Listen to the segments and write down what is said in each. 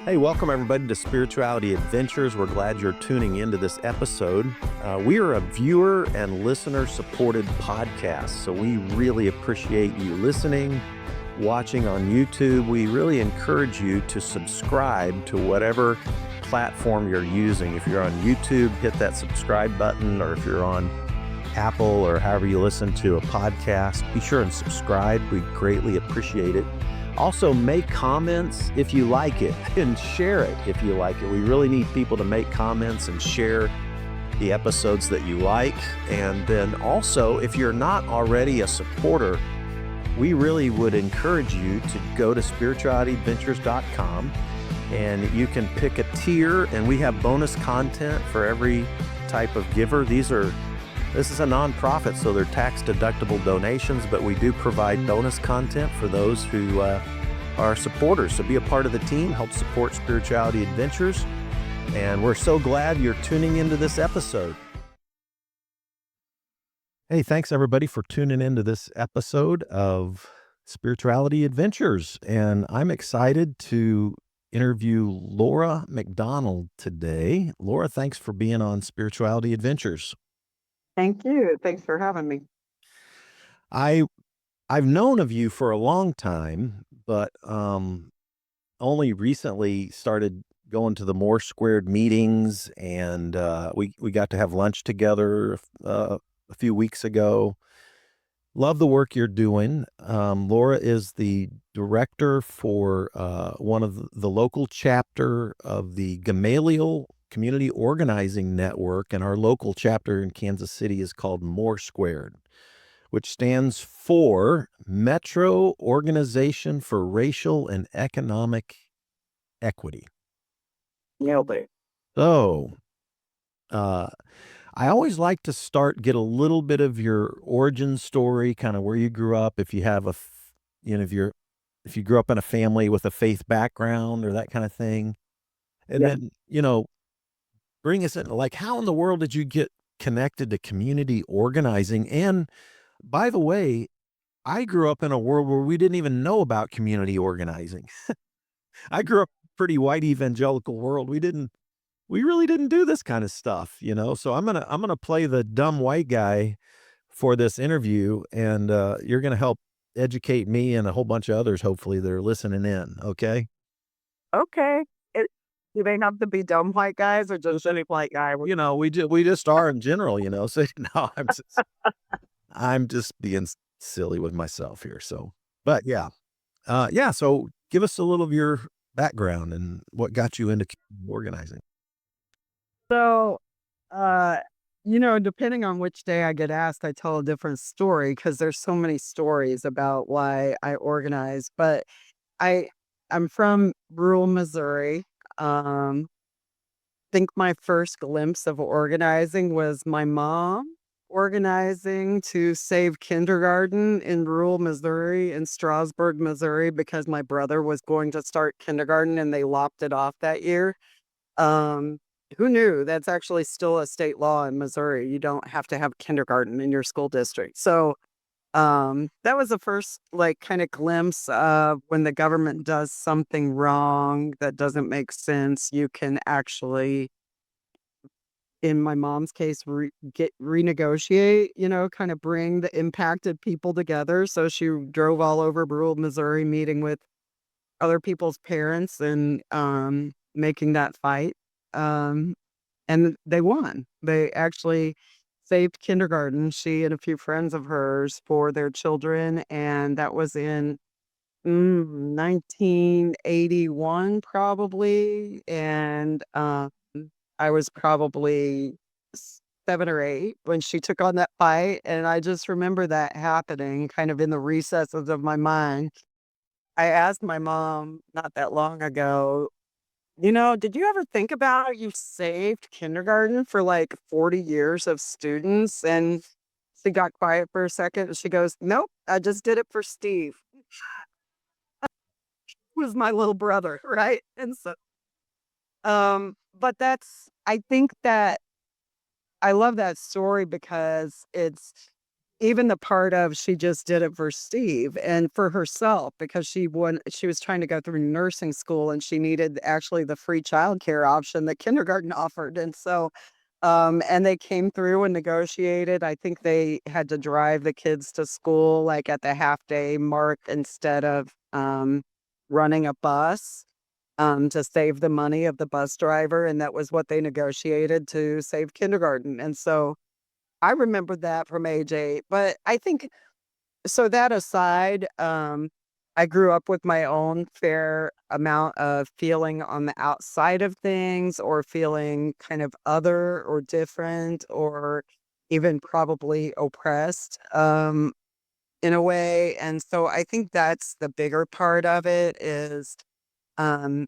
Hey, welcome everybody to Spirituality Adventures. We're glad you're tuning into this episode. We are a viewer and listener supported podcast, so we really appreciate you listening, watching on YouTube. We really encourage you to subscribe to whatever platform you're using. If you're on YouTube, hit that subscribe button, or if you're on Apple or however you listen to a podcast, be sure and subscribe. We greatly appreciate it. Also, make comments if you like it and share it if you like it. We really need people to make comments and share the episodes that you like. And then also, if you're not already a supporter, we really would encourage you to go to spiritualityadventures.com and you can pick a tier, and we have bonus content for every type of giver. This is a nonprofit, so they're tax-deductible donations, but we do provide bonus content for those who are supporters. So be a part of the team, help support Spirituality Adventures, and we're so glad you're tuning into this episode. Hey, thanks everybody for tuning into this episode of Spirituality Adventures, and I'm excited to interview Lora McDonald today. Lora, thanks for being on Spirituality Adventures. Thank you. Thanks for having me. I've known of you for a long time, but only recently started going to the MORE2 meetings, and we got to have lunch together a few weeks ago. Love the work you're doing. Lora is the director for one of the local chapter of the Gamaliel Community Organizing Network, and our local chapter in Kansas City is called MORE2, which stands for Metro Organization for Racial and Economic Equity. Nailed it. So, I always like to get a little bit of your origin story, kind of where you grew up, if you have if you grew up in a family with a faith background or that kind of thing. And Yeah. then, bring us in, like, how in the world did you get connected to community organizing? And by the way, I grew up in a world where we didn't even know about community organizing. I grew up in a pretty white evangelical world. We really didn't do this kind of stuff, So I'm gonna play the dumb white guy for this interview, and you're gonna help educate me and a whole bunch of others, hopefully, that are listening in. Okay? Okay. Do they have to be dumb white guys or just any white guy? We just are in general, So no, I'm just being silly with myself here. So, but yeah, yeah. So give us a little of your background and what got you into organizing. So, depending on which day I get asked, I tell a different story because there's so many stories about why I organize. But I, I'm from rural Missouri. Think my first glimpse of organizing was my mom organizing to save kindergarten in rural Missouri, in Strasburg, Missouri, because my brother was going to start kindergarten and they lopped it off that year. Um, who knew? That's actually still a state law in Missouri. You don't have to have kindergarten in your school district. So that was the first like kind of glimpse of when the government does something wrong that doesn't make sense, you can actually, in my mom's case, renegotiate, kind of bring the impacted people together. So she drove all over rural Missouri meeting with other people's parents and making that fight. Um, and they won. They actually saved kindergarten, she and a few friends of hers, for their children. And that was in 1981, probably. And I was probably 7 or 8 when she took on that fight. And I just remember that happening kind of in the recesses of my mind. I asked my mom not that long ago, did you ever think about how you saved kindergarten for like 40 years of students? And she got quiet for a second and she goes, nope, I just did it for Steve, who was my little brother, right? And so, but I think that I love that story because it's even the part of she just did it for Steve and for herself because she was trying to go through nursing school and she needed actually the free childcare option that kindergarten offered. And so, and they came through and negotiated. I think they had to drive the kids to school like at the half day mark instead of running a bus to save the money of the bus driver. And that was what they negotiated to save kindergarten. And so I remember that from age 8, but I think so that aside, I grew up with my own fair amount of feeling on the outside of things or feeling kind of other or different or even probably oppressed, in a way, and so I think that's the bigger part of it is, um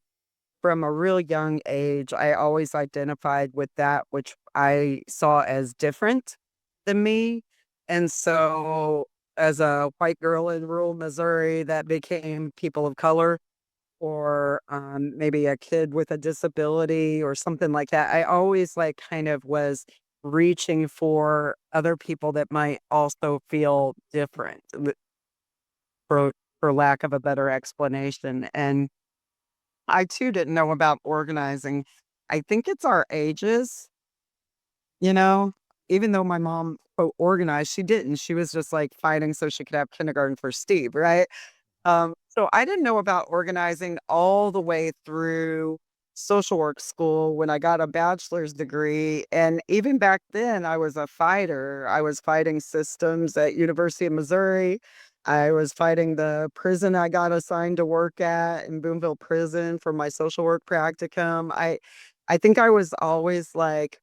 from a real young age, I always identified with that which I saw as different than me. And so, as a white girl in rural Missouri, that became people of color or maybe a kid with a disability or something like that. I always like kind of was reaching for other people that might also feel different for for lack of a better explanation. And I too didn't know about organizing. I think it's our ages, you know? Even though my mom, quote, organized, she didn't. She was just, like, fighting so she could have kindergarten for Steve, right? So I didn't know about organizing all the way through social work school when I got a bachelor's degree, and even back then, I was a fighter. I was fighting systems at University of Missouri. I was fighting the prison I got assigned to work at in Boonville Prison for my social work practicum. I think I was always, like,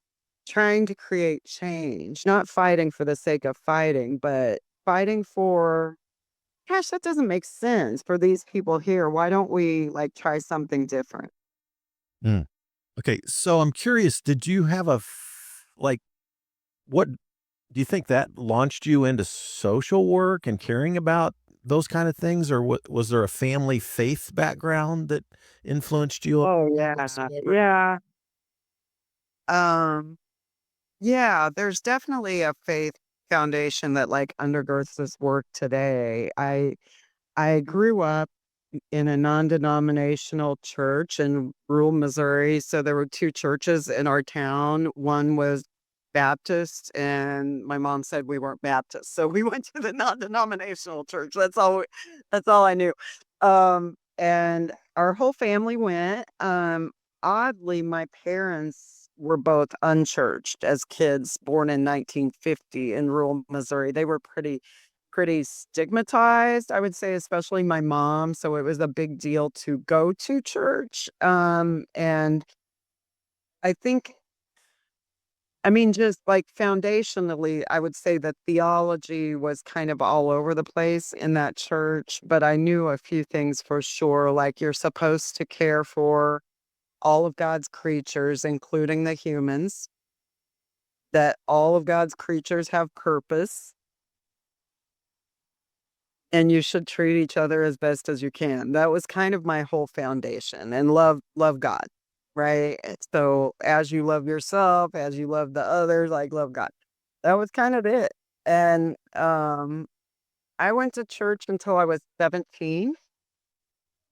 trying to create change, not fighting for the sake of fighting, but fighting for gosh, that doesn't make sense for these people here. Why don't we, like, try something different? Mm. Okay, so I'm curious, did you have like, what do you think that launched you into social work and caring about those kind of things, or what was there a family faith background that influenced you? Oh, yeah. Yeah. Um, yeah, there's definitely a faith foundation that, like, undergirds this work today. I grew up in a non-denominational church in rural Missouri, so there were 2 churches in our town. One was Baptist, and my mom said we weren't Baptist, so we went to the non-denominational church. That's all I knew. And our whole family went. Oddly, my parents were both unchurched as kids born in 1950 in rural Missouri. They were pretty stigmatized, I would say, especially my mom, so it was a big deal to go to church, and I think I mean, just, like, foundationally, I would say that theology was kind of all over the place in that church, but I knew a few things for sure, like, you're supposed to care for all of God's creatures, including the humans, that all of God's creatures have purpose, and you should treat each other as best as you can. That was kind of my whole foundation, and love God, right? And so, as you love yourself, as you love the others, like, love God. That was kind of it, and, I went to church until I was 17,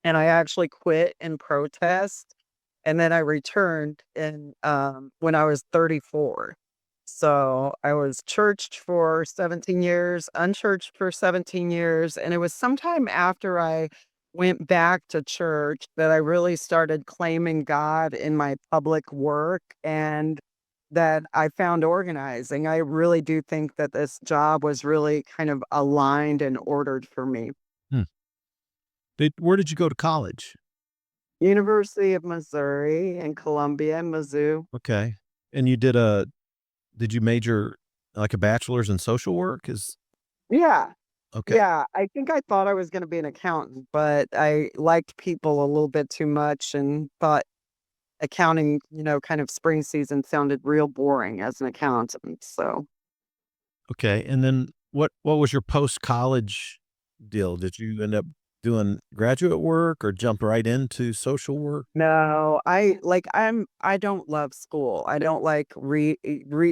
and I actually quit in protest, and then I returned when I was 34. So, I was churched for 17 years, unchurched for 17 years, and it was sometime after I went back to church that I really started claiming God in my public work and that I found organizing. I really do think that this job was really kind of aligned and ordered for me. Hmm. Where did you go to college? University of Missouri in Columbia, Mizzou. Okay. And did you major like a bachelor's in social work? Is Yeah. okay. Yeah, I think I thought I was gonna be an accountant, but I liked people a little bit too much and thought accounting, kind of spring season sounded real boring as an accountant, so Okay. And then what was your post college deal? doing graduate work or jump right into social work? No, I don't love school. I don't like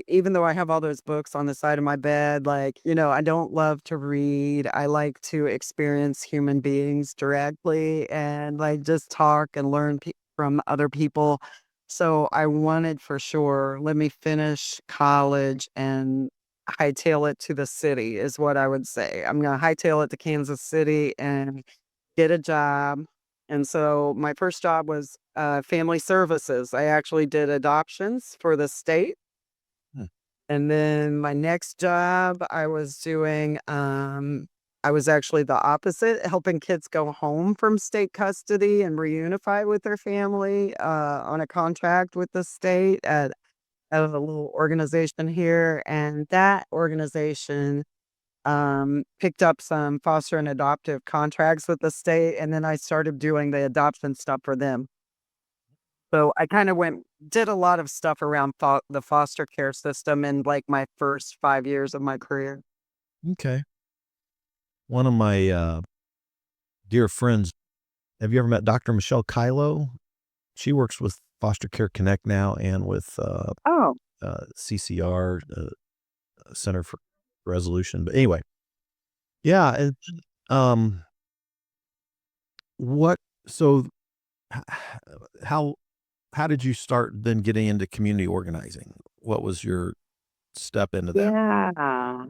even though I have all those books on the side of my bed, like, I don't love to read. I like to experience human beings directly and like just talk and learn from other people. So I wanted for sure, let me finish college and hightail it to the city is what I would say. I'm gonna hightail it to Kansas City and get a job. And so my first job was family services. I actually did adoptions for the state. Hmm. And then my next job, I was actually the opposite, helping kids go home from state custody and reunify with their family on a contract with the state at a little organization here. And that organization picked up some foster and adoptive contracts with the state, and then I started doing the adoption stuff for them. So I kind of did a lot of stuff around the foster care system in like my first 5 years of my career. Okay. One of my dear friends, have you ever met Dr. Michelle Kylo? She works with Foster Care Connect now and with Oh, CCR, Center for Resolution. But anyway, yeah. Um, what? So, h- how how did you start then getting into community organizing? What was your step into that? yeah.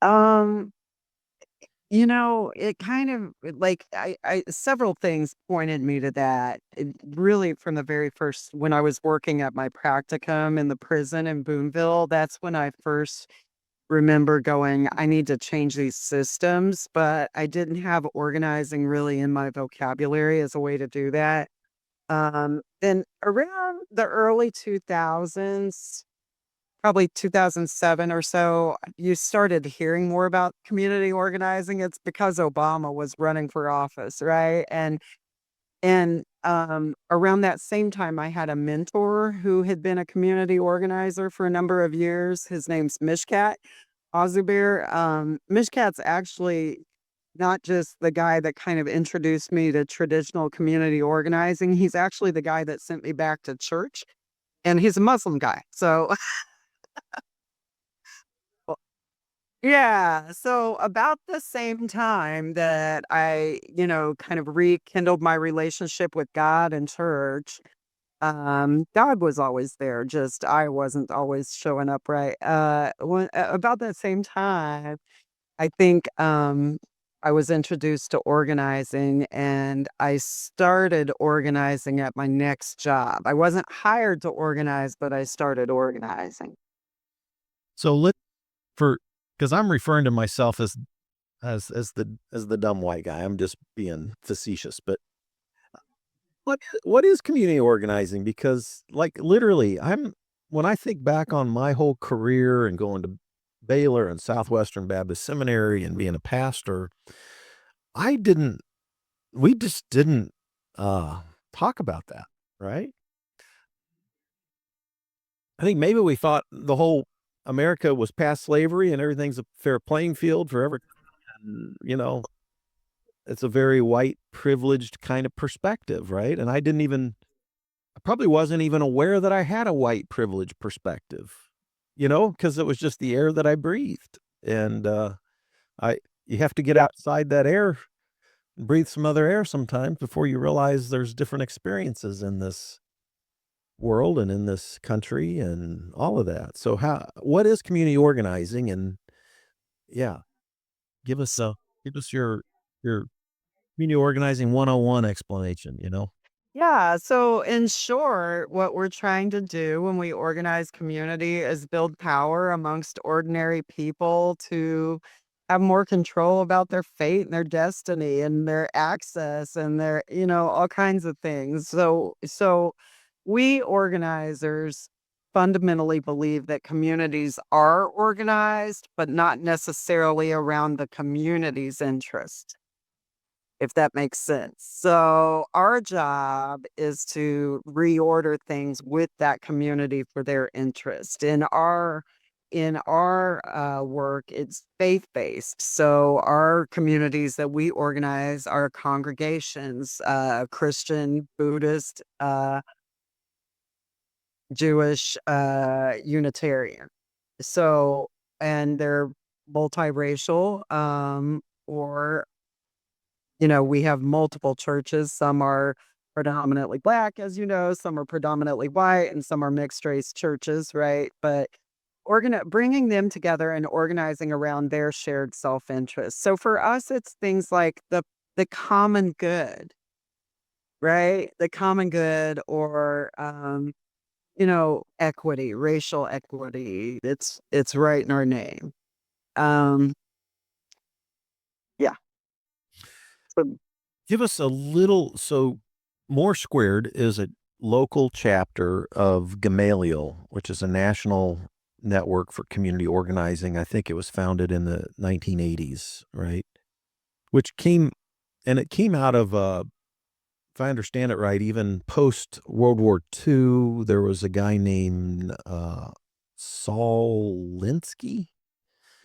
Um, it kind of like several things pointed me to that. Really from the very first when I was working at my practicum in the prison in Boonville, that's when I first remember going, I need to change these systems, but I didn't have organizing really in my vocabulary as a way to do that. Then around the early 2000s, probably 2007 or so, you started hearing more about community organizing. It's because Obama was running for office, right? And around that same time, I had a mentor who had been a community organizer for a number of years. His name's Mishkat Azubir. Mishkat's actually not just the guy that kind of introduced me to traditional community organizing. He's actually the guy that sent me back to church, and he's a Muslim guy. So yeah, so about the same time that I, kind of rekindled my relationship with God and church, God was always there, just I wasn't always showing up right. About that same time, I think I was introduced to organizing and I started organizing at my next job. I wasn't hired to organize, but I started organizing. So let for because I'm referring to myself as the dumb white guy. I'm just being facetious, but what is community organizing? Because like literally, when I think back on my whole career and going to Baylor and Southwestern Baptist Seminary and being a pastor, I didn't we just didn't talk about that, right? I think maybe we thought the whole America was past slavery and everything's a fair playing field for every, it's a very white privileged kind of perspective, right? And I probably wasn't even aware that I had a white privilege perspective, because it was just the air that I breathed. And I you have to get outside that air, breathe some other air sometimes before you realize there's different experiences in this world and in this country and all of that. So what is community organizing? And yeah, give us your community organizing 101 explanation. Yeah. So, in short, what we're trying to do when we organize community is build power amongst ordinary people to have more control about their fate and their destiny and their access and their, all kinds of things. So we organizers fundamentally believe that communities are organized, but not necessarily around the community's interest, if that makes sense. So our job is to reorder things with that community for their interest. in our work, it's faith-based. So our communities that we organize are congregations, Christian, Buddhist, Jewish, Unitarian. So, and they're multiracial, or we have multiple churches. Some are predominantly Black, as you know, some are predominantly white, and some are mixed race churches, right? But bringing them together and organizing around their shared self interest. So for us, it's things like the common good, right? The common good, or equity, racial equity. It's right in our name. Um, yeah. So Give us a little. So, More Squared is a local chapter of Gamaliel, which is a national network for community organizing. I think it was founded in the 1980s, right? Which came out of, if I understand it right, even post World War II, there was a guy named Saul Linsky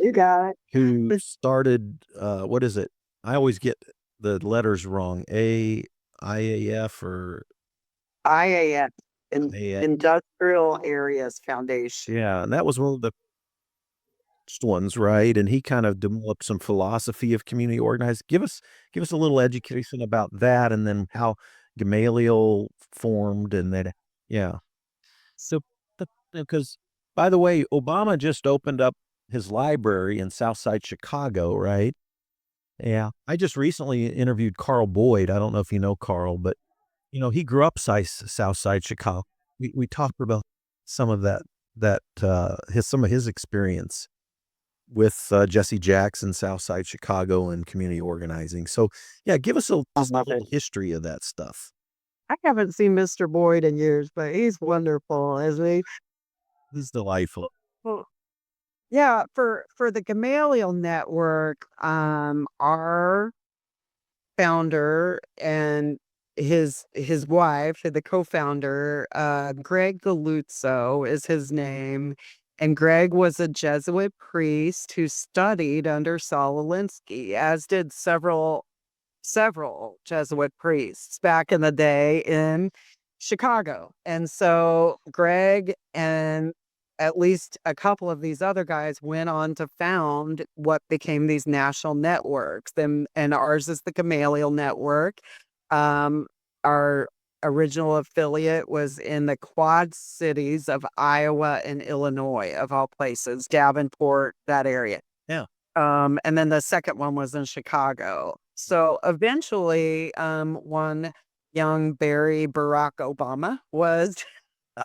you got who it. started, what is it? I always get the letters wrong. IAF or IAF, A. Industrial Areas Foundation. Yeah, and that was one of the first ones, right? And he kind of developed some philosophy of community organized. Give us a little education about that, and then how Gamaliel formed, and that. Yeah. So, because by the way, Obama just opened up his library in Southside Chicago, right? Yeah. I just recently interviewed Carl Boyd. I don't know if you know Carl, but he grew up Southside Chicago. We talked about some of some of his experience with Jesse Jackson, Southside Chicago, and community organizing. So, yeah, give us just a Love little it. history of that stuff. I haven't seen Mr. Boyd in years, but he's wonderful, isn't he? This is delightful. Well, yeah, for the Gamaliel Network, our founder and his wife, the co-founder, Greg Galuzzo is his name. And Greg was a Jesuit priest who studied under Saul Alinsky, as did several Jesuit priests back in the day in Chicago. And so Greg and at least a couple of these other guys went on to found what became these national networks. And ours is the Gamaliel Network. Our original affiliate was in the Quad Cities of Iowa and Illinois, of all places, Davenport, that area. Yeah. And then the second one was in Chicago. So eventually, one young Barry Barack Obama was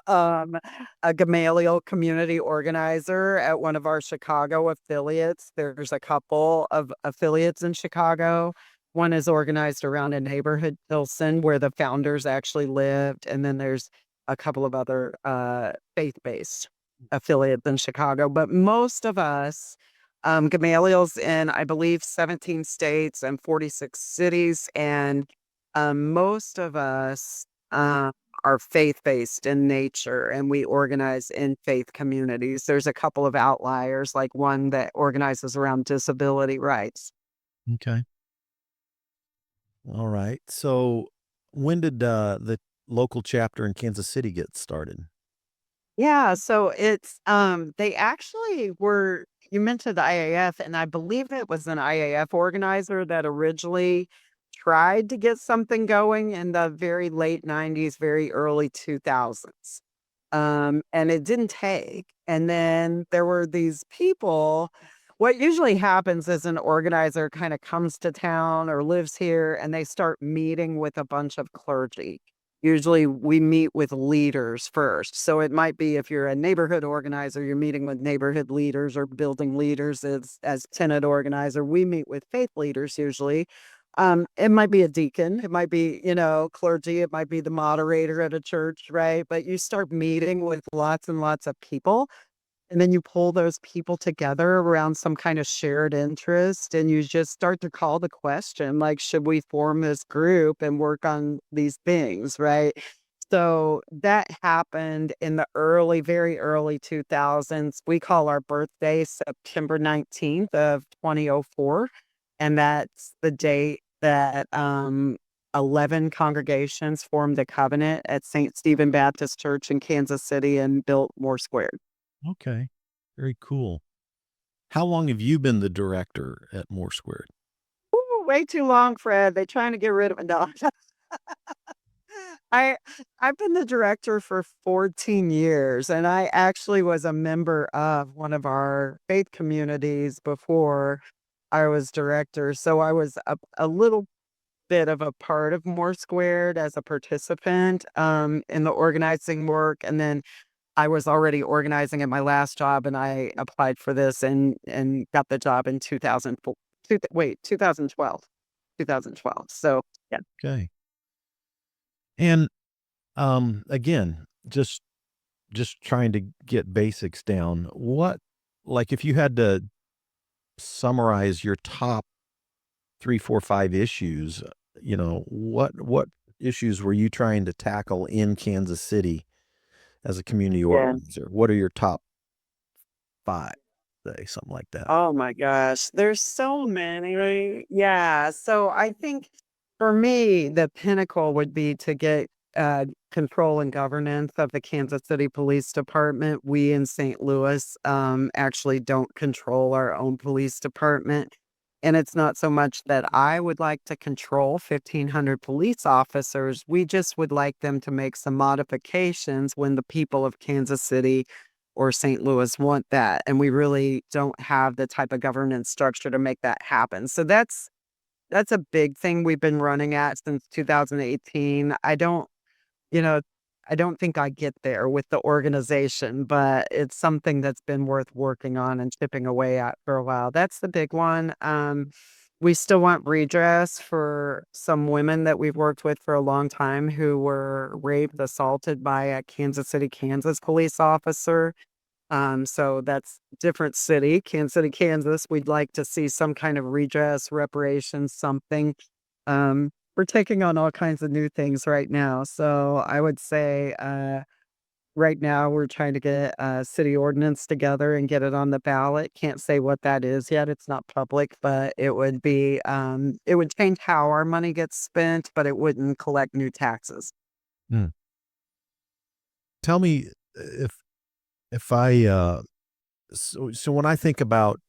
um, a Gamaliel community organizer at one of our Chicago affiliates. There's a couple of affiliates in Chicago. One is organized around a neighborhood, Pilsen, where the founders actually lived. And then there's a couple of other faith-based affiliates in Chicago. But most of us, Gamaliel's in, I believe, 17 states and 46 cities. And most of us are faith-based in nature, and we organize in faith communities. There's a couple of outliers, like one that organizes around disability rights. Okay. All right. So, when did the local chapter in Kansas City get started? Yeah, so it's they actually were, you mentioned the IAF, and I believe it was an IAF organizer that originally tried to get something going in the very late 90s, very early 2000s. And it didn't take. And then there were these people. What usually happens is an organizer kind of comes to town or lives here, and they start meeting with a bunch of clergy. Usually we meet with leaders first. So it might be, if you're a neighborhood organizer, you're meeting with neighborhood leaders or building leaders. As tenant organizer, we meet with faith leaders usually. It might be a deacon, it might be, clergy, it might be the moderator at a church, right? But you start meeting with lots and lots of people, and then you pull those people together around some kind of shared interest, and you just start to call the question, like, should we form this group and work on these things, right? So that happened in the very early 2000s. We call our birthday September 19th of 2004, and that's the date that 11 congregations formed a covenant at St. Stephen Baptist Church in Kansas City and built More Squared. Okay. Very cool. How long have you been the director at More Squared? Ooh, way too long, Fred. They trying to get rid of it. No. I I've been the director for 14 years, and I actually was a member of one of our faith communities before I was director. So I was a little bit of a part of More Squared as a participant in the organizing work, and then I was already organizing at my last job, and I applied for this and got the job in 2004. Wait, 2012. 2012. So yeah. Okay. And again, just trying to get basics down. What like if you had to summarize your top 3, 4, 5 issues, what issues were you trying to tackle in Kansas City as a community Yeah. organizer? What are your top 5, say, something like that? Oh my gosh, there's so many, right? Yeah, so I think for me, the pinnacle would be to get control and governance of the Kansas City Police Department. We in St. Louis actually don't control our own police department. And it's not so much that I would like to control 1,500 police officers. We just would like them to make some modifications when the people of Kansas City or St. Louis want that, and we really don't have the type of governance structure to make that happen. So that's a big thing we've been running at since 2018. You know, I don't think I get there with the organization, but it's something that's been worth working on and chipping away at for a while. That's the big one. We still want redress for some women that we've worked with for a long time who were raped, assaulted by a Kansas City, Kansas police officer. So that's different city, Kansas City, Kansas. We'd like to see some kind of redress, reparations, something. We're taking on all kinds of new things right now. So I would say right now we're trying to get a city ordinance together and get it on the ballot. Can't say what that is yet. It's not public, but it would change how our money gets spent, but it wouldn't collect new taxes. Mm. Tell me if I, so when I think about,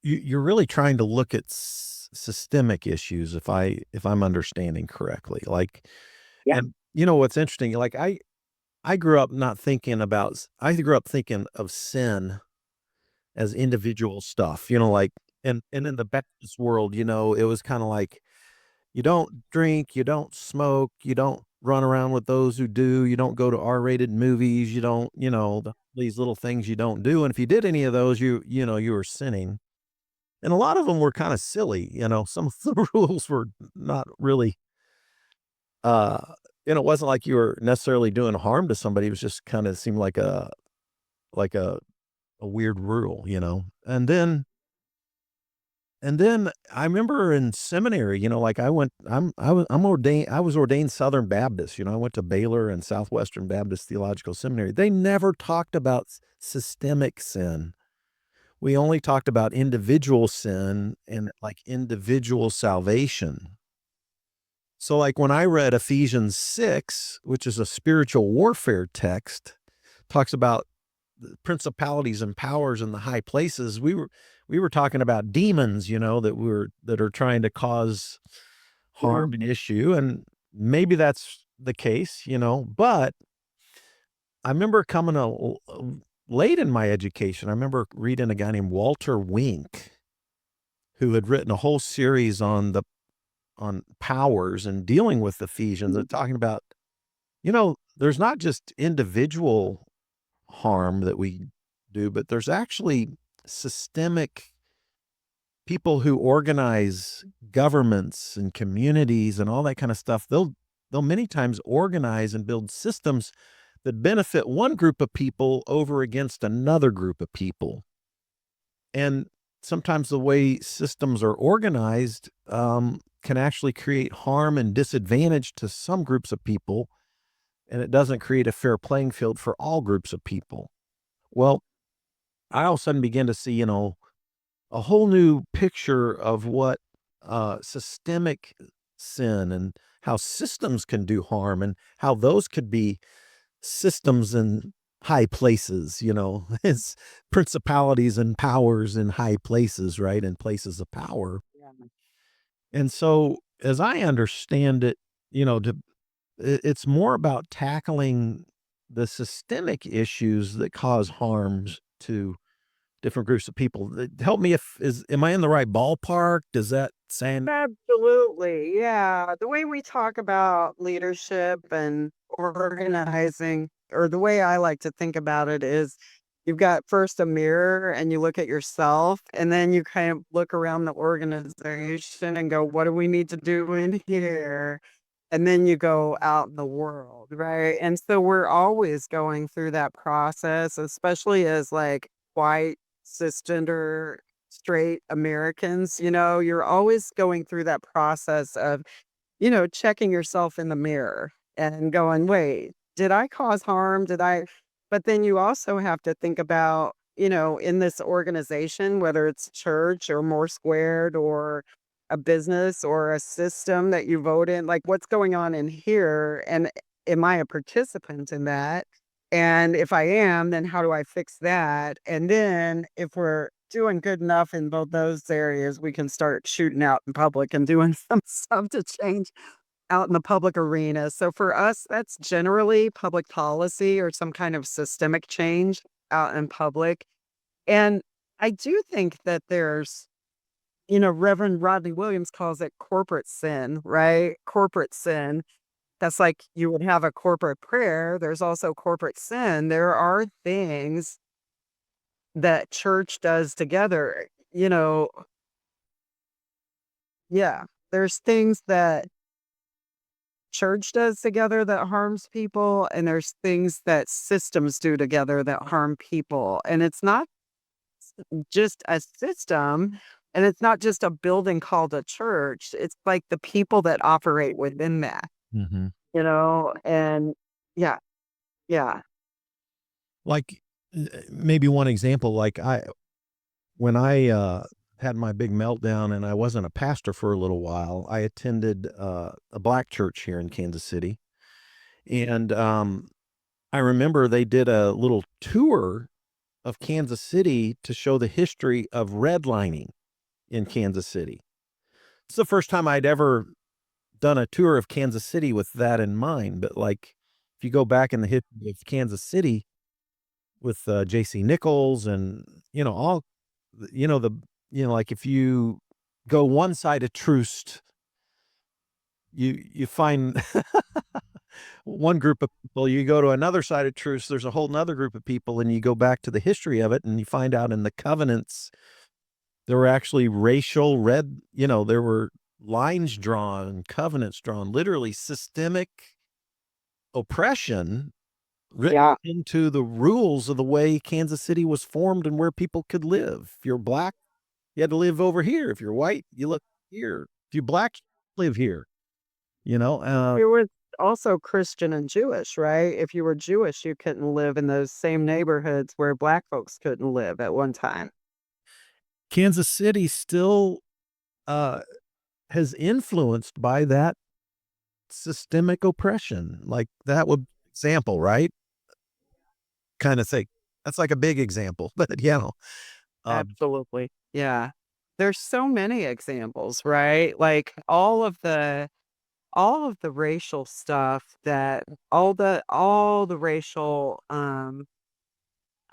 you're really trying to look at systemic issues if I'm understanding correctly, like, Yeah. and what's interesting, like I grew up not thinking about I grew up thinking of sin as individual stuff, like, and in the Baptist world, it was kind of like you don't drink, you don't smoke, you don't run around with those who do, you don't go to R-rated movies, you don't, these little things you don't do, and if you did any of those, you were sinning. And a lot of them were kinda silly, some of the rules were not really, uh it wasn't like you were necessarily doing harm to somebody, it was just kinda seemed like a weird rule, and then I remember in seminary, like I was ordained Southern Baptist, I went to Baylor and Southwestern Baptist Theological Seminary. They never talked about systemic sin. We only talked about individual sin and, like, individual salvation. So, like, when I read Ephesians 6, which is a spiritual warfare text, talks about the principalities and powers in the high places, we were talking about demons, that are trying to cause harm and issue, and maybe that's the case, but I remember coming late in my education, I remember reading a guy named Walter Wink, who had written a whole series on powers and dealing with Ephesians and talking about, there's not just individual harm that we do, but there's actually systemic people who organize governments and communities and all that kind of stuff. They'll many times organize and build systems that benefit one group of people over against another group of people. And sometimes the way systems are organized can actually create harm and disadvantage to some groups of people, and it doesn't create a fair playing field for all groups of people. Well, I all of a sudden begin to see, a whole new picture of what systemic sin and how systems can do harm and how those could be systems in high places, it's principalities and powers in high places, right? In places of power. Yeah. And so, as I understand it, it's more about tackling the systemic issues that cause harms to different groups of people. Help me, if is am I in the right ballpark? Does that sound? Absolutely. Yeah. The way we talk about leadership and organizing, or the way I like to think about it is you've got first a mirror and you look at yourself, and then you kind of look around the organization and go, what do we need to do in here? And then you go out in the world, right? And so we're always going through that process, especially as like white, cisgender, straight Americans, you're always going through that process of, checking yourself in the mirror and going, wait, did I cause harm? Did I? But then you also have to think about, in this organization, whether it's church or more squared or a business or a system that you vote in, like what's going on in here? And am I a participant in that? And if I am, then how do I fix that? And then if we're doing good enough in both those areas, we can start shooting out in public and doing some stuff to change out in the public arena. So for us, that's generally public policy or some kind of systemic change out in public. And I do think that there's, Reverend Rodney Williams calls it corporate sin, right? Corporate sin. That's like you would have a corporate prayer. There's also corporate sin. There are things that church does together, yeah. There's things that church does together that harms people, and there's things that systems do together that harm people. And it's not just a system, and it's not just a building called a church. It's like the people that operate within that, Mhm. and yeah, yeah. Like, maybe one example, like, when I, had my big meltdown and I wasn't a pastor for a little while, I attended, a black church here in Kansas City, and, I remember they did a little tour of Kansas City to show the history of redlining in Kansas City. It's the first time I'd ever done a tour of Kansas City with that in mind, but, like, if you go back in the history of Kansas City with, J.C. Nichols and, all the like, if you go one side of Troost, you find one group of people, you go to another side of Troost, there's a whole 'nother group of people, and you go back to the history of it, and you find out in the covenants, there were actually racial there were lines drawn, covenants drawn, literally systemic oppression written Yeah. into the rules of the way Kansas City was formed and where people could live. If you're black, you had to live over here. If you're white, you live here. If you're black, live here. You know, uh, It was also Christian and Jewish, right? If you were Jewish, you couldn't live in those same neighborhoods where black folks couldn't live at one time. Kansas City still uh, has influenced by that systemic oppression. Like that would example, right? Kind of thing. That's like a big example, but um, Absolutely. Yeah. There's so many examples, right? Like all of the racial stuff that all the racial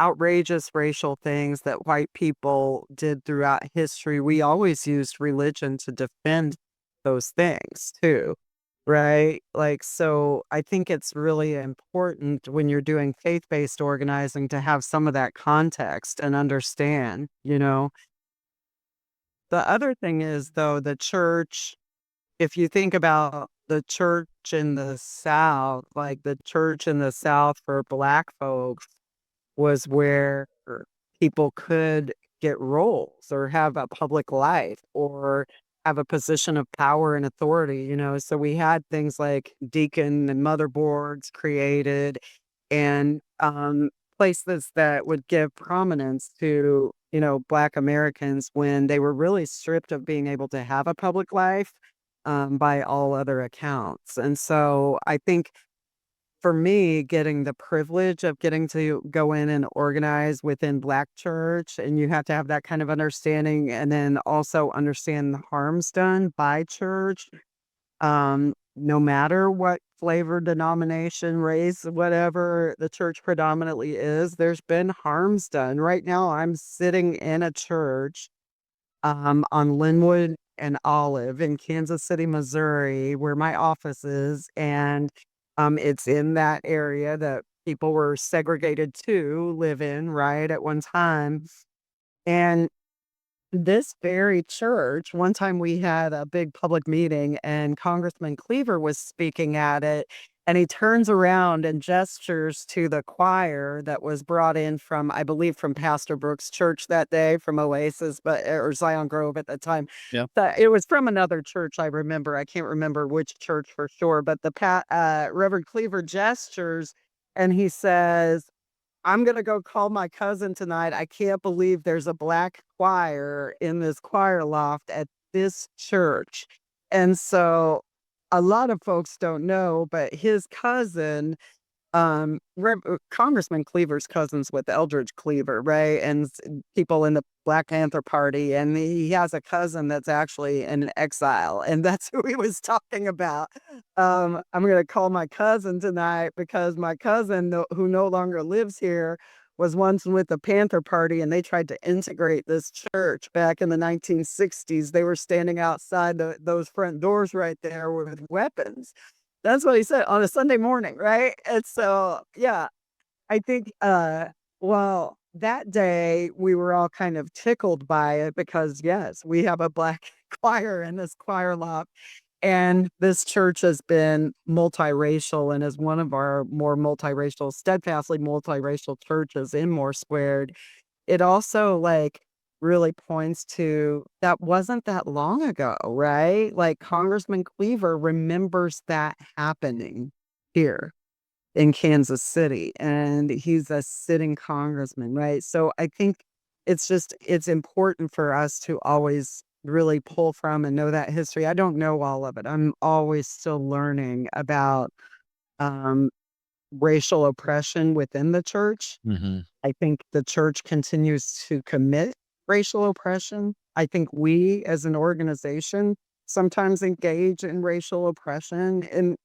outrageous racial things that white people did throughout history, we always used religion to defend those things too. Right? Like, so I think it's really important when you're doing faith-based organizing to have some of that context and understand. The other thing is, though, the church, if you think about the church in the South, like the church in the South for Black folks was where people could get roles or have a public life or have a position of power and authority, So we had things like deacon and mother boards created and places that would give prominence to, Black Americans when they were really stripped of being able to have a public life by all other accounts. And so I think for me, getting the privilege of getting to go in and organize within Black church, and you have to have that kind of understanding, and then also understand the harms done by church, no matter what flavor, denomination, race, whatever the church predominantly is, there's been harms done. Right now, I'm sitting in a church on Linwood and Olive in Kansas City, Missouri, where my office is. And it's in that area that people were segregated to live in, right, at one time. And this very church, one time we had a big public meeting and Congressman Cleaver was speaking at it. And he turns around and gestures to the choir that was brought in from, I believe, from Pastor Brooks' church that day, from Oasis, or Zion Grove at the time. Yeah. It was from another church, I remember. I can't remember which church for sure, but Reverend Cleaver gestures and he says, I'm gonna go call my cousin tonight. I can't believe there's a Black choir in this choir loft at this church. And so a lot of folks don't know, but his cousin Congressman Cleaver's cousins with Eldridge Cleaver, right? And people in the Black Panther Party. And he has a cousin that's actually in exile. And that's who he was talking about. I'm going to call my cousin tonight because my cousin, who no longer lives here, was once with the Panther Party and they tried to integrate this church back in the 1960s. They were standing outside those front doors right there with weapons. That's what he said on a Sunday morning, right? And so, yeah, I think, well, that day we were all kind of tickled by it because, yes, we have a Black choir in this choir loft. And this church has been multiracial and is one of our more multiracial, steadfastly multiracial churches in More Squared. It also, like, really points to that wasn't that long ago, right? Like, Congressman Cleaver remembers that happening here in Kansas City, and he's a sitting congressman, right? So I think it's important for us to always really pull from and know that history. I don't know all of it. I'm always still learning about um, racial oppression within the church. Mm-hmm. I think the church continues to commit racial oppression. I think we as an organization sometimes engage in racial oppression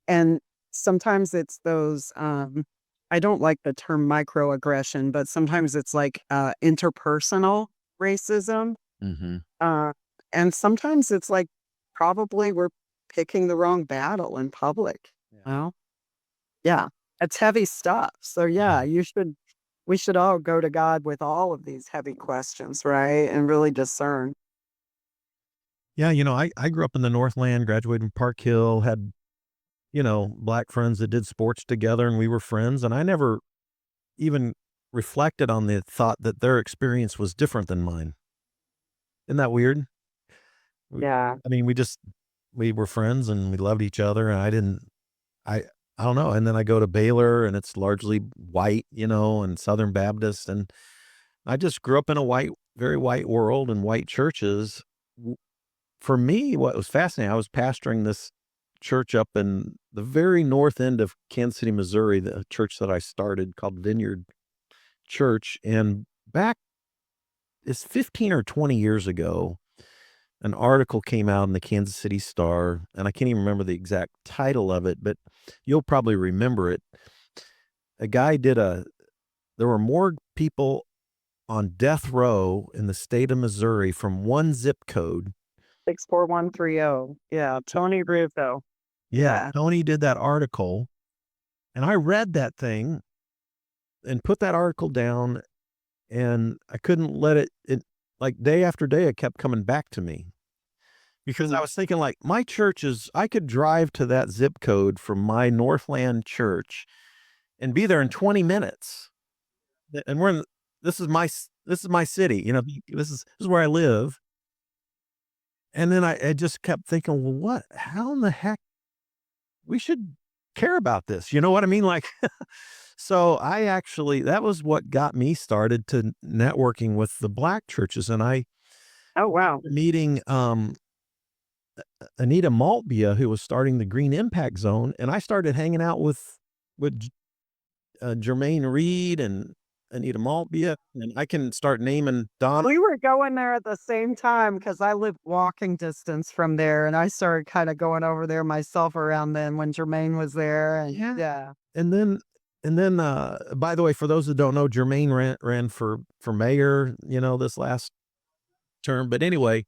and sometimes it's those I don't like the term microaggression, but sometimes it's like interpersonal racism. Mm-hmm. Uh and sometimes it's like probably we're picking the wrong battle in public. Yeah. Well, yeah, it's heavy stuff. So yeah, we should all go to God with all of these heavy questions, right? And really discern. Yeah, I grew up in the Northland, graduated from Park Hill, had, Black friends that did sports together and we were friends. And I never even reflected on the thought that their experience was different than mine. Isn't that weird? Yeah. I mean, we were friends and we loved each other. And I don't know. And then I go to Baylor and it's largely white, and Southern Baptist. And I just grew up in a very white world and white churches. For me, what was fascinating, I was pastoring this church up in the very north end of Kansas City, Missouri, the church that I started called Vineyard Church. And it's 15 or 20 years ago, an article came out in the Kansas City Star, and I can't even remember the exact title of it, but you'll probably remember it. There were more people on death row in the state of Missouri from one zip code. 64130. Yeah, Tony Russo. Yeah, Tony did that article, and I read that thing and put that article down, and I couldn't let it like day after day, it kept coming back to me. Because I was thinking, like, I could drive to that zip code from my Northland church and be there in 20 minutes. And this is this is my city, this is where I live. And then I just kept thinking, well, how in the heck we should care about this? You know what I mean? Like, so that was what got me started to networking with the black churches. And I Oh, wow. meeting, Anita Maltbia, who was starting the Green Impact Zone, and I started hanging out with Jermaine Reed and Anita Maltbia, and I can start naming Donna. We were going there at the same time because I lived walking distance from there, and I started kinda going over there myself around then when Jermaine was there, and Yeah. yeah. And then, by the way, for those that don't know, Jermaine ran for mayor, this last term. But anyway,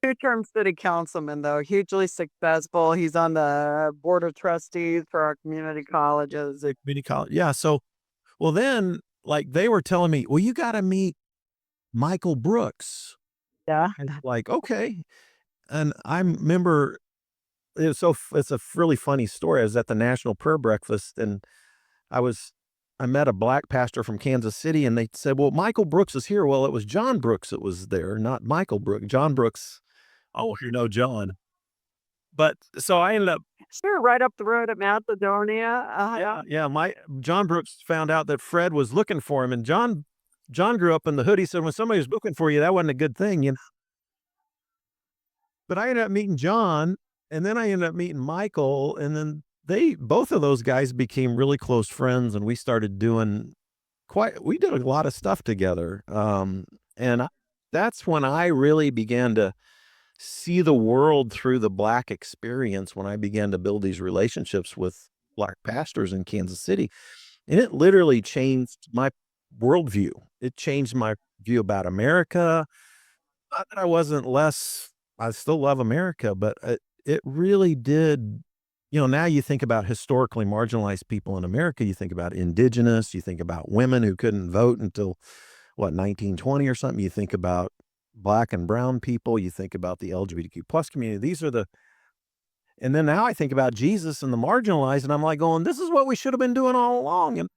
Two-term city councilman, though, hugely successful. He's on the board of trustees for our community colleges. the community college, yeah. So, well, then, like, they were telling me, well, you got to meet Michael Brooks. Yeah. And like, okay. And I remember it's a really funny story. I was at the National Prayer Breakfast, and I was I met a black pastor from Kansas City, and they said, "Well, Michael Brooks is here." Well, it was John Brooks that was there, not Michael Brooks. John Brooks. Oh, you know John. But so I ended up, Sure, right up the road at Macedonia. yeah, my John Brooks found out that Fred was looking for him, and John grew up in the hood. He said, when somebody was looking for you, that wasn't a good thing, you know. But I ended up meeting John, and then I ended up meeting Michael, and then both of those guys became really close friends, and we started doing we did a lot of stuff together. And that's when I really began to see the world through the black experience, when I began to build these relationships with black pastors in Kansas City. And it literally changed my worldview. It changed my view about America. Not that I wasn't less, I still love America, but it really did. Now you think about historically marginalized people in America, you think about indigenous, you think about women who couldn't vote until, what, 1920 or something. You think about black and brown people, you think about the LGBTQ plus community. And then now I think about Jesus and the marginalized, and I'm like going, this is what we should have been doing all along. And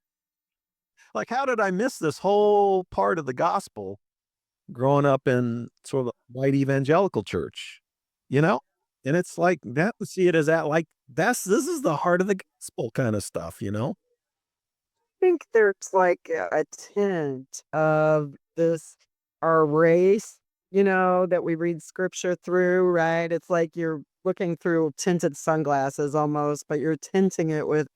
like, how did I miss this whole part of the gospel growing up in sort of a white evangelical church, you know? And it's like that, to see it as that, like, this is the heart of the gospel kind of stuff, you know? Think there's like a tint of this our race, that we read scripture through, right? It's like you're looking through tinted sunglasses almost, but you're tinting it with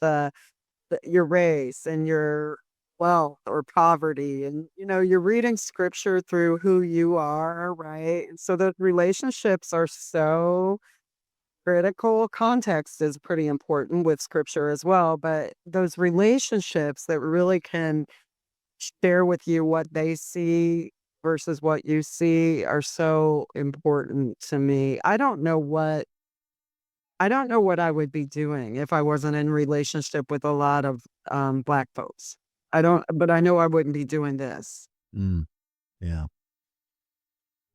your race and your wealth or poverty. And, you're reading scripture through who you are, right? And so those relationships are so critical. Context is pretty important with scripture as well, but those relationships that really can share with you what they see versus what you see are so important to me. I don't know what I would be doing if I wasn't in relationship with a lot of black folks. I don't, but I know I wouldn't be doing this. Mm, yeah.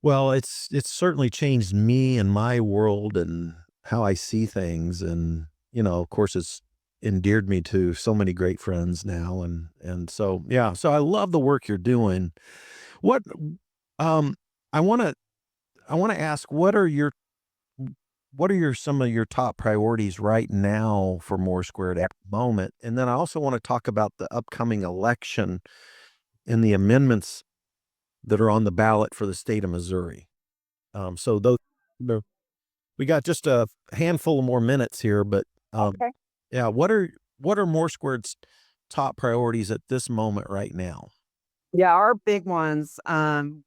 Well, it's certainly changed me and my world and how I see things. And, of course, it's endeared me to so many great friends now. And so, yeah, so I love the work you're doing. What, um, I want to, ask, what are some of your top priorities right now for More Squared at the moment? And then I also want to talk about the upcoming election and the amendments that are on the ballot for the state of Missouri. So we got just a handful of more minutes here, but Okay. yeah, what are More Squared's top priorities at this moment right now? Yeah, our big ones,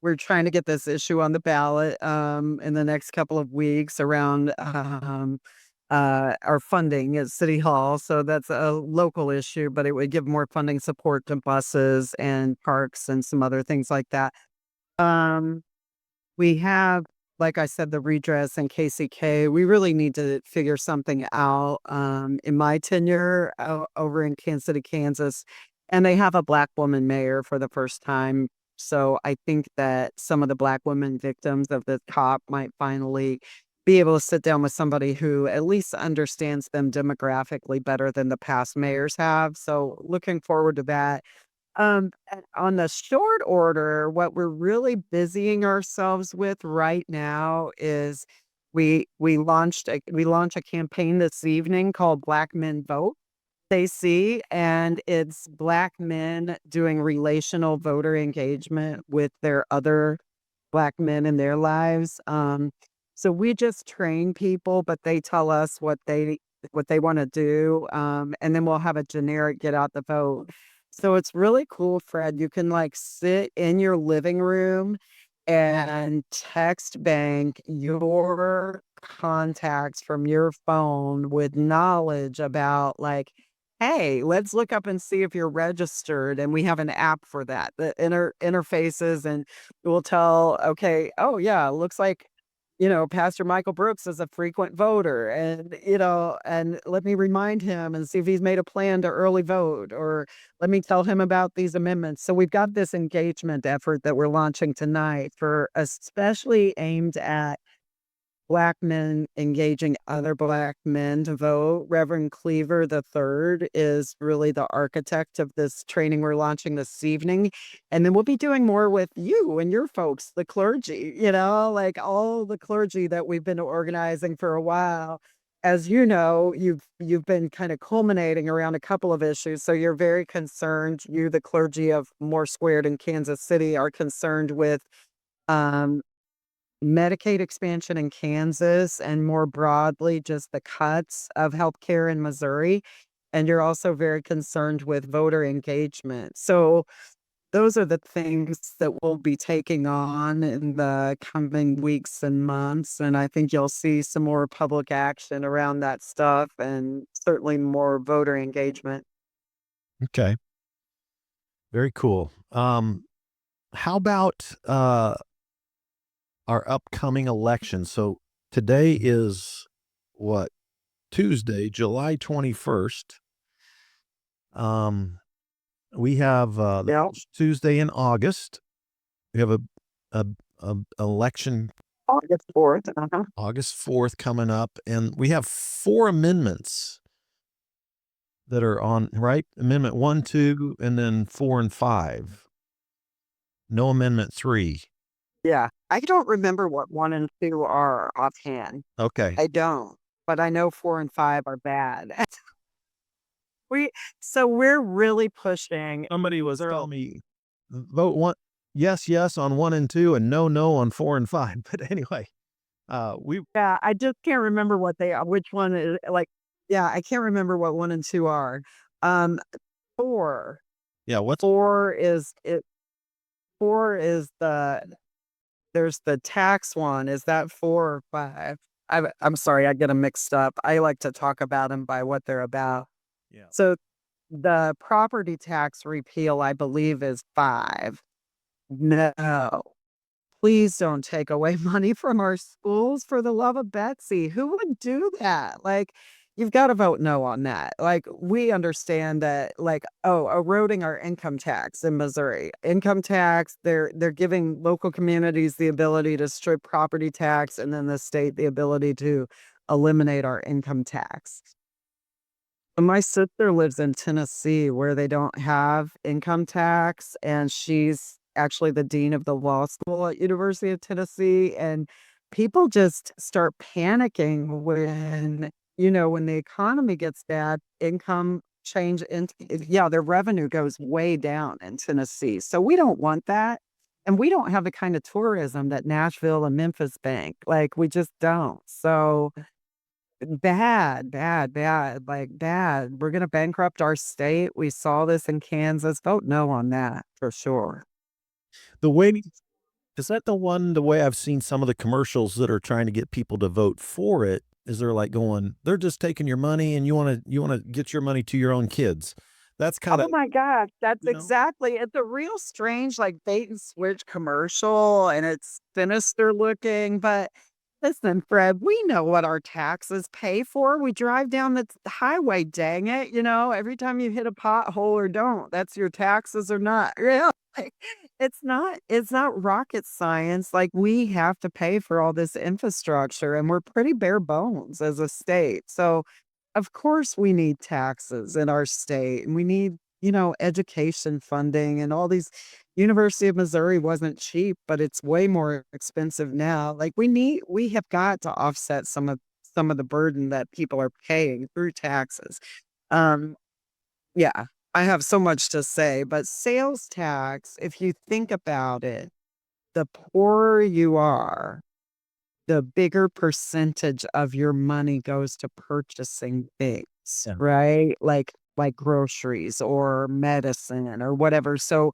we're trying to get this issue on the ballot in the next couple of weeks around our funding at City Hall. So that's a local issue, but it would give more funding support to buses and parks and some other things like that. Um, we have, like I said, the redress and KCK. We really need to figure something out in my tenure over in Kansas City, Kansas. And they have a black woman mayor for the first time. So I think that some of the black women victims of the cop might finally be able to sit down with somebody who at least understands them demographically better than the past mayors have. So looking forward to that. On the short order, what we're really busying ourselves with right now is we launch a campaign this evening called Black Men Vote. They see, and it's Black men doing relational voter engagement with their other Black men in their lives. So we just train people, but they tell us what they want to do, and then we'll have a generic get out the vote. So it's really cool, Fred. You can like sit in your living room and text bank your contacts from your phone with knowledge about like, hey, let's look up and see if you're registered. And we have an app for that. The interfaces and we'll tell, okay, oh yeah, looks like, Pastor Michael Brooks is a frequent voter. And, and let me remind him and see if he's made a plan to early vote, or let me tell him about these amendments. So we've got this engagement effort that we're launching tonight for especially aimed at Black men engaging other Black men to vote. Reverend Cleaver the third is really the architect of this training we're launching this evening. And then we'll be doing more with you and your folks, the clergy, like all the clergy that we've been organizing for a while. As you know, you've been kind of culminating around a couple of issues. So you're very concerned. You, the clergy of More Squared in Kansas City, are concerned with um, Medicaid expansion in Kansas and more broadly, just the cuts of healthcare in Missouri. And you're also very concerned with voter engagement. So those are the things that we'll be taking on in the coming weeks and months. And I think you'll see some more public action around that stuff and certainly more voter engagement. Okay. Very cool. How about our upcoming election? So today is what? Tuesday, July 21st. We have the Yeah. first Tuesday in August. We have a election August 4th. August 4th coming up, and we have 4 amendments that are on, right? Amendment 1, 2, and then 4 and 5. No amendment 3. Yeah. I don't remember what 1 and 2 are offhand. Okay. I don't, but I know 4 and 5 are bad. We so we're really pushing. Somebody was telling me vote one yes, yes on 1 and 2 and no, no on 4 and 5. But anyway, we Yeah, I just can't remember what they are. Which one is like, yeah, I can't remember what 1 and 2 are. Um, 4. yeah, what's 4 is it 4 is there's the tax one. Is that 4 or 5? I'm sorry, I get them mixed up. I like to talk about them by what they're about. yeah. So the property tax repeal, I believe, is 5. No. Please don't take away money from our schools for the love of Betsy. Who would do that? Like, you've got to vote no on that. Like, we understand that, like, oh, eroding our income tax in Missouri. Income tax, they're giving local communities the ability to strip property tax and then the state the ability to eliminate our income tax. My sister lives in Tennessee where they don't have income tax, and she's actually the dean of the law school at University of Tennessee, and people just start panicking when, when the economy gets bad, income change in yeah, their revenue goes way down in Tennessee. So we don't want that. And we don't have the kind of tourism that Nashville and Memphis bank. Like we just don't. So bad, bad, bad, like bad. We're gonna bankrupt our state. We saw this in Kansas. Vote no on that for sure. the way is that the way I've seen some of the commercials that are trying to get people to vote for it is they're like going, they're just taking your money and you wanna get your money to your own kids. That's Oh kinda, my gosh, that's you know? exactly it's a real strange like bait and switch commercial and it's sinister looking, but listen, Fred, we know what our taxes pay for. We drive down the highway, dang it, every time you hit a pothole or don't, that's your taxes or not. Yeah. Like, it's not rocket science. Like we have to pay for all this infrastructure and we're pretty bare bones as a state. So of course we need taxes in our state and we need, education funding and all these. University of Missouri wasn't cheap, but it's way more expensive now. Like we have got to offset some of the burden that people are paying through taxes. Um, yeah, I have so much to say, but sales tax, if you think about it, the poorer you are, the bigger percentage of your money goes to purchasing things, Yeah. right? Like groceries or medicine or whatever. So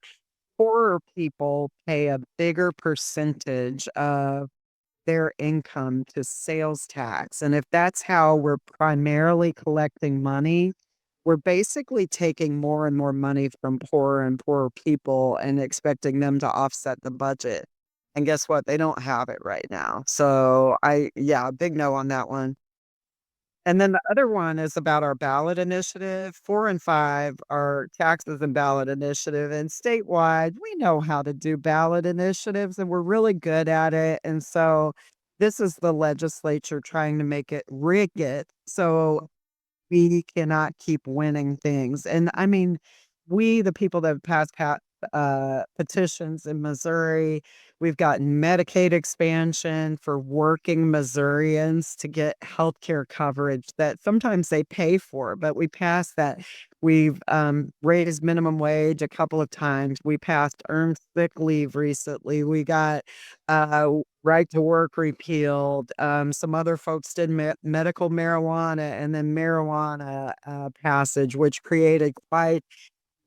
poorer people pay a bigger percentage of their income to sales tax. And if that's how we're primarily collecting money, we're basically taking more and more money from poorer and poorer people and expecting them to offset the budget. And guess what? They don't have it right now. So yeah, big no on that one. And then the other one is about our ballot initiative. 4 and 5 are taxes and ballot initiative. And statewide, we know how to do ballot initiatives and we're really good at it. And so this is the legislature trying to make it rig it so we cannot keep winning things. And I mean, we, the people that have passed petitions in Missouri, we've gotten Medicaid expansion for working Missourians to get healthcare coverage that sometimes they pay for, but we passed that. We've raised minimum wage a couple of times. We passed earned sick leave recently. We got right to work repealed. Some other folks did medical marijuana and then marijuana passage, which created quite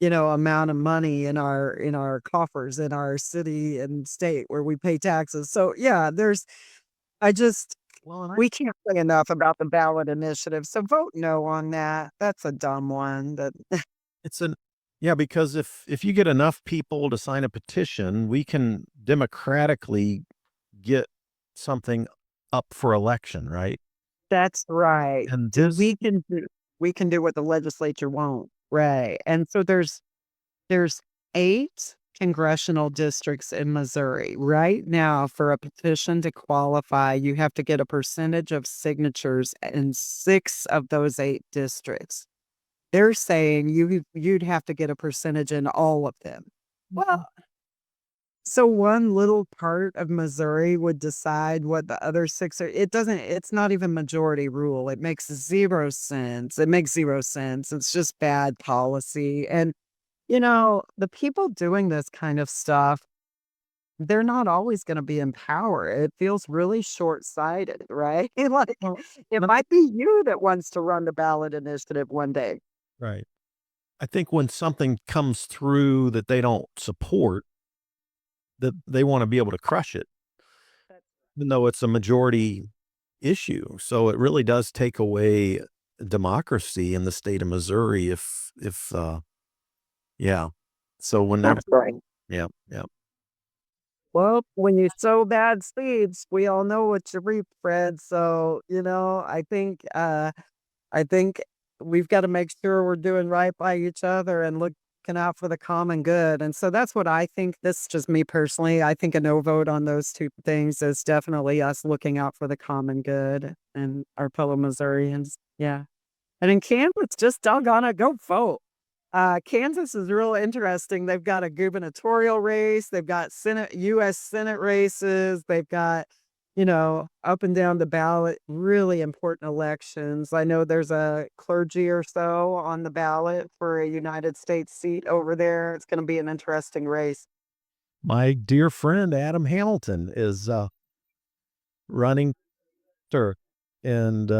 amount of money in our coffers in our city and state where we pay taxes. So yeah, I just Well, and we can't say enough about the ballot initiative. So vote no on that. That's a dumb one. That it's an yeah, because if you get enough people to sign a petition, we can democratically get something up for election, right? that's right. And Do this we can do what the legislature won't. Right. And so there's 8 congressional districts in Missouri. Right now, for a petition to qualify, you have to get a percentage of signatures in 6 of those 8 districts. They're saying you'd have to get a percentage in all of them. Well, so one little part of Missouri would decide what the other 6 are. It's not even majority rule. It makes 0 sense. It makes 0 sense. It's just bad policy. And the people doing this kind of stuff, they're not always gonna be in power. It feels really short-sighted, right? Like, well, it let might be you that wants to run the ballot initiative one day. right. I think when something comes through that they don't support, that they wanna be able to crush it, even though it's a majority issue. So it really does take away democracy in the state of Missouri if yeah. So whenever That's right. yeah, yeah. Well, when you sow bad seeds, we all know what you reap, Fred. So, I think we've got to make sure we're doing right by each other and looking out for the common good. And so that's what I think. This is just me personally. I think a no vote on those 2 things is definitely us looking out for the common good and our fellow Missourians. Yeah. And in Kansas, just doggone it, go vote. Kansas is real interesting. They've got a gubernatorial race. They've got U.S. Senate races. They've got, up and down the ballot, really important elections. I know there's a clergy or so on the ballot for a United States seat over there. It's going to be an interesting race. My dear friend Adam Hamilton is running sir, and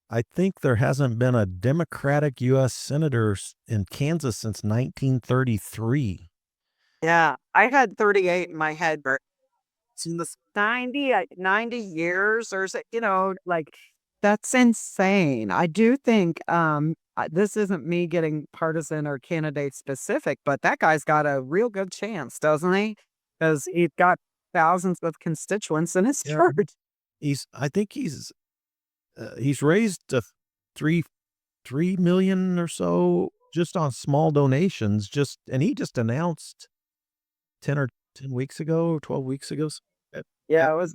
I think there hasn't been a Democratic U.S. senator in Kansas since 1933. Yeah, I had 38 in my head, but it's in this 90 years or so, like that's insane. I do think this isn't me getting partisan or candidate specific, but that guy's got a real good chance, doesn't he? Because he's got thousands of constituents in his Yeah. church. I think he's raised 3 3 million or so just on small donations. And he just announced 10 weeks ago or 12 weeks ago. Yeah, it was.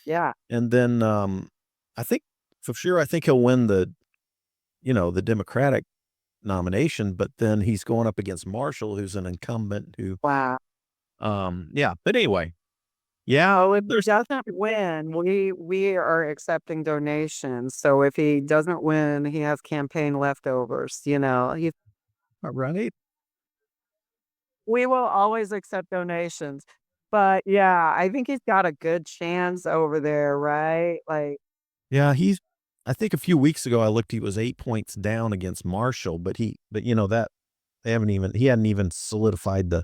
Yeah. And then I think for sure, I think he'll win the Democratic nomination, but then he's going up against Marshall, who's an incumbent who, Wow. yeah. But anyway, yeah, Oh, if he doesn't win, we are accepting donations. So if he doesn't win, he has campaign leftovers, you know. right. We will always accept donations. But yeah, I think he's got a good chance over there, right? Like, Yeah, I think a few weeks ago I looked, he was 8 points down against Marshall, but that he hadn't even solidified the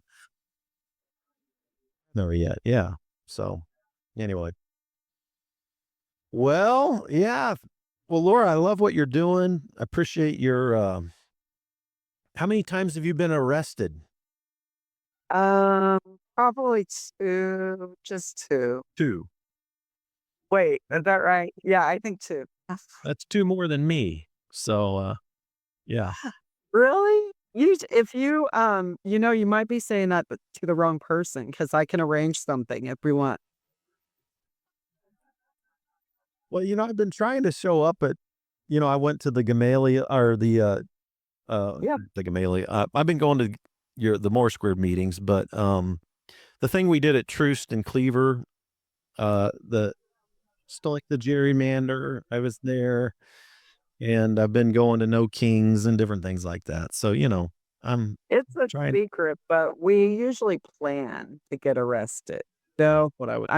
no yet. Yeah. So anyway, well, yeah. Well, Laura, I love what you're doing. I appreciate your, how many times have you been arrested? um, probably two, just two. Two. Wait, is that right? Yeah, I think two. That's two more than me. So, yeah. Really? If you, you might be saying that to the wrong person because I can arrange something if we want. Well, I've been trying to show up at, I went to the Gamaliel or Yeah. the Gamaliel. I've been going to the More Squared meetings, but the thing we did at Troost and Cleaver, the still like the gerrymander, I was there, and I've been going to No Kings and different things like that. So, I'm It's a trying secret, but we usually plan to get arrested. So what I would.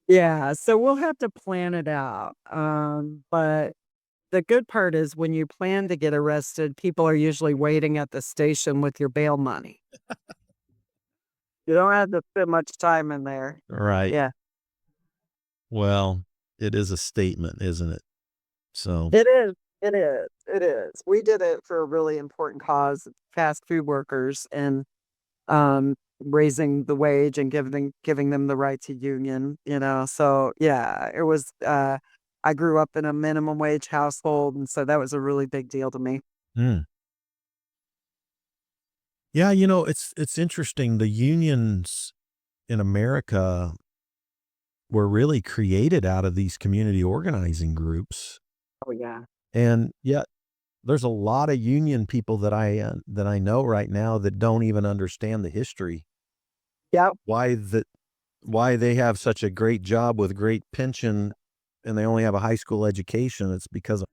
yeah, so we'll have to plan it out. But the good part is when you plan to get arrested, people are usually waiting at the station with your bail money. You don't have to spend much time in there. Right. Yeah, Well, it is a statement, isn't it? So, it is. It is. It is. We did it for a really important cause, fast food workers, and raising the wage and giving them the right to union, you know. So yeah, it was I grew up in a minimum wage household, and so that was a really big deal to me. mm. Yeah, it's interesting. The unions in America were really created out of these community organizing groups, Oh yeah. and yet there's a lot of union people that I know right now that don't even understand the history. Yep. Why that why they have such a great job with great pension and they only have a high school education. It's because of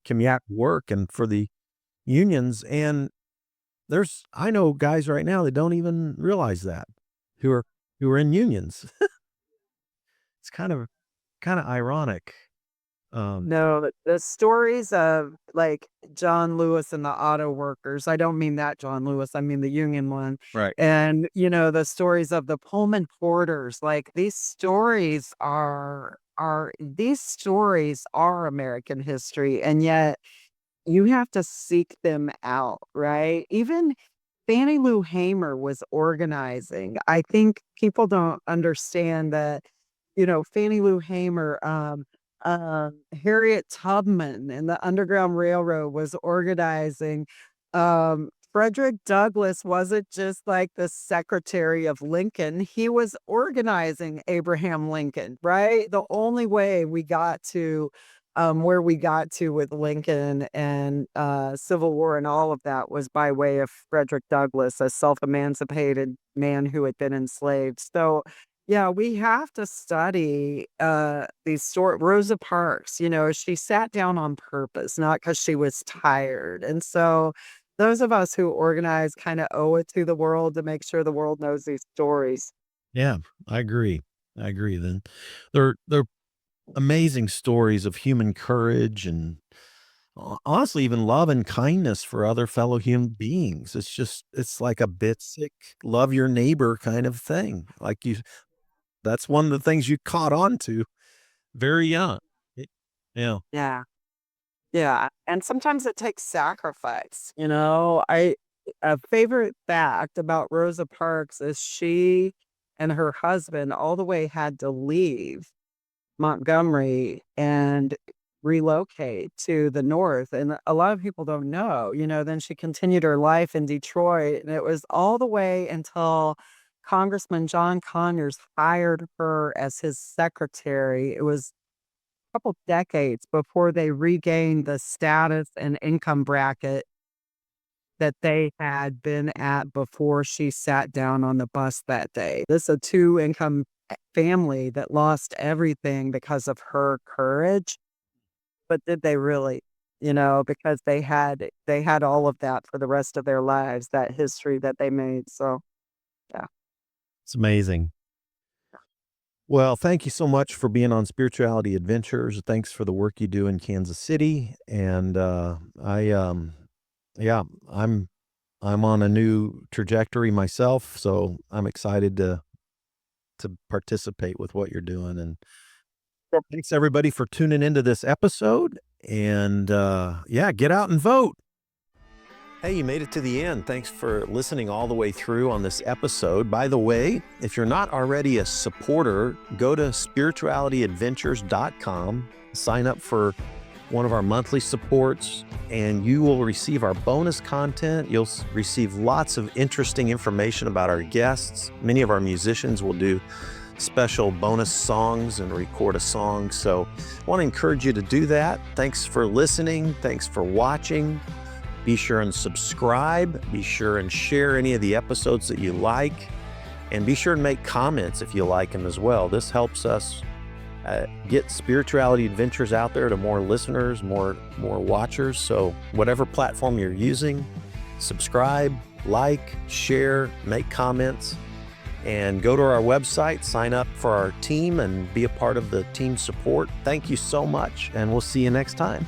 community work and for the unions. And I know guys right now that don't even realize that who are in unions. It's kind of ironic. Um, No, the stories of like John Lewis and the auto workers. I don't mean that John Lewis, I mean the union one. right. And the stories of the Pullman porters, like these stories are American history, and yet you have to seek them out, right? Even Fannie Lou Hamer was organizing. I think people don't understand that, Fannie Lou Hamer, Harriet Tubman and the Underground Railroad was organizing. Frederick Douglass wasn't just like the secretary of Lincoln, he was organizing Abraham Lincoln, right? The only way we got to where we got to with Lincoln and Civil War and all of that was by way of Frederick Douglass, a self-emancipated man who had been enslaved. So, yeah, we have to study these stories. Rosa Parks, she sat down on purpose, not because she was tired. And so, those of us who organize kind of owe it to the world to make sure the world knows these stories. Yeah, I agree. I agree. Then they're amazing stories of human courage and honestly, even love and kindness for other fellow human beings. It's like a basic love your neighbor kind of thing. That's one of the things you caught on to very young. It- yeah. Yeah. Yeah, and sometimes it takes sacrifice, you know? I A favorite fact about Rosa Parks is she and her husband all the way had to leave Montgomery and relocate to the North, and a lot of people don't know, then she continued her life in Detroit, and it was all the way until Congressman John Conyers hired her as his secretary. It was couple decades before they regained the status and income bracket that they had been at before she sat down on the bus that day. This is a two-income family that lost everything because of her courage. But did they really? Because they had all of that for the rest of their lives, that history that they made. So, yeah. It's amazing. Well, thank you so much for being on Spirituality Adventures. Thanks for the work you do in Kansas City. And yeah, I'm on a new trajectory myself, so I'm excited to participate with what you're doing. And thanks everybody for tuning into this episode. And yeah, get out and vote. Hey, you made it to the end. Thanks for listening all the way through on this episode. By the way, if you're not already a supporter, go to spiritualityadventures.com, sign up for one of our monthly supports, and you will receive our bonus content. You'll receive lots of interesting information about our guests. Many of our musicians will do special bonus songs and record a song. So I want to encourage you to do that. Thanks for listening. Thanks for watching. Be sure and subscribe. Be sure and share any of the episodes that you like. And be sure and make comments if you like them as well. This helps us get Spirituality Adventures out there to more listeners, more watchers. So whatever platform you're using, subscribe, like, share, make comments, and go to our website, sign up for our team, and be a part of the team support. Thank you so much, and we'll see you next time.